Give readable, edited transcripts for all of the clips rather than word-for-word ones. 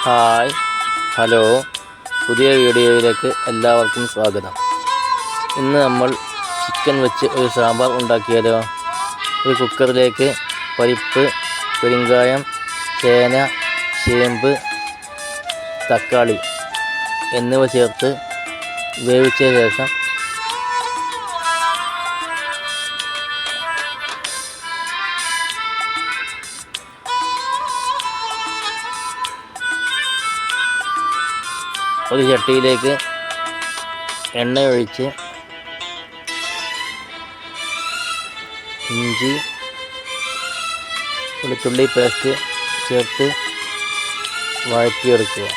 Hi, hello, പുതിയ വീഡിയോയിലേക്ക് എല്ലാവർക്കും സ്വാഗതം. ഇന്ന് നമ്മൾ ചിക്കൻ വെച്ച് ഒരു സാമ്പാർ ഉണ്ടാക്കിയാലോ. ഒരു കുക്കറിലേക്ക് പരിപ്പ്, പെരുങ്കായം, ചേന, ചേമ്പ്, തക്കാളി എന്നിവ ചേർത്ത് വേവിച്ച ശേഷം ഒരു ചട്ടിയിലേക്ക് എണ്ണ ഒഴിച്ച് ഇഞ്ചി വെളുത്തുള്ളി പേസ്റ്റ് ചേർത്ത് വഴറ്റിയെടുക്കുക.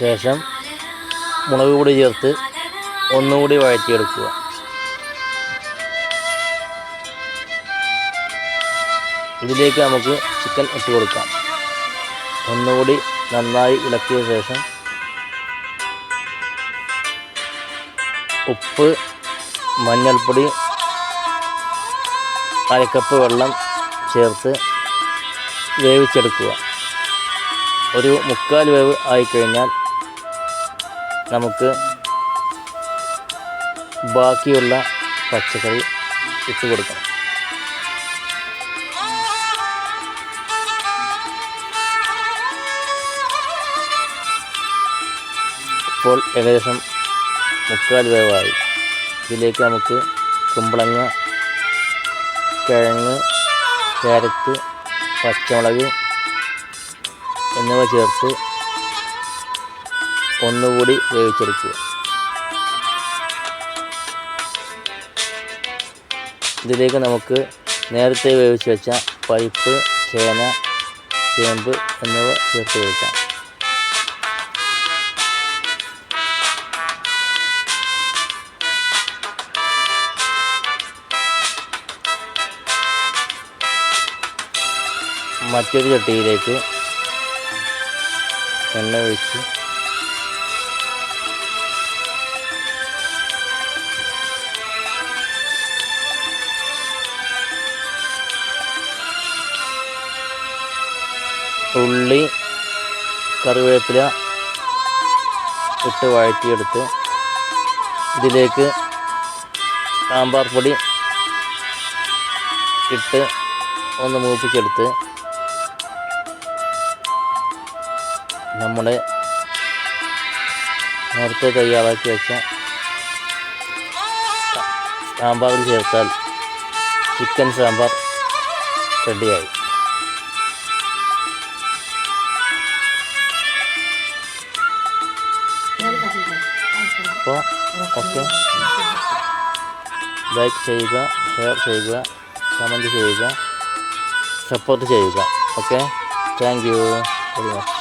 ശേഷം മുളക് പൊടി ചേർത്ത് ഒന്നുകൂടി വഴറ്റിയെടുക്കുക. ഇതിലേക്ക് നമുക്ക് ചിക്കൻ ഇട്ട് കൊടുക്കാം. ഒന്നുകൂടി നന്നായി ഇളക്കിയ ശേഷം ഉപ്പ്, മഞ്ഞൾപ്പൊടി, അരക്കപ്പ് വെള്ളം ചേർത്ത് വേവിച്ചെടുക്കുക. ഒരു 3/4 വേവ് ആയിക്കഴിഞ്ഞാൽ നമുക്ക് ബാക്കിയുള്ള പച്ചക്കറി ഇട്ട് കൊടുക്കണം. ഇപ്പോൾ ഏകദേശം 3/4 വേവായി. ഇതിലേക്ക് നമുക്ക് കുമ്പളങ്ങ, കിഴങ്ങ്, ക്യാരറ്റ്, പച്ചമുളക് എന്നിവ ചേർത്ത് ഒന്നുകൂടി വേവിച്ചെടുക്കുക. ഇതിലേക്ക് നമുക്ക് നേരത്തെ വേവിച്ച് വെച്ച പരിപ്പ്, ചേന, ചേമ്പ് എന്നിവ ചേർത്ത് കൊടുക്കാം. മറ്റൊരു ചട്ടിയിലേക്ക് എണ്ണ ഒഴിച്ച് ഉള്ളി, കറിവേപ്പില ഇട്ട് വഴറ്റിയെടുത്ത് ഇതിലേക്ക് സാമ്പാർ പൊടി ഇട്ട് ഒന്ന് മൂപ്പിച്ചെടുത്ത് നമ്മുടെ നേരത്തെ തയ്യാറാക്കി വെച്ച സാമ്പാറിൽ ചേർത്താൽ ചിക്കൻ സാമ്പാർ റെഡിയായി. അപ്പോൾ ഓക്കെ, ലൈക്ക് ചെയ്യുക, ഷെയർ ചെയ്യുക, കമൻറ്റ് ചെയ്യുക, സപ്പോർട്ട് ചെയ്യുക. Okay, thank you very much.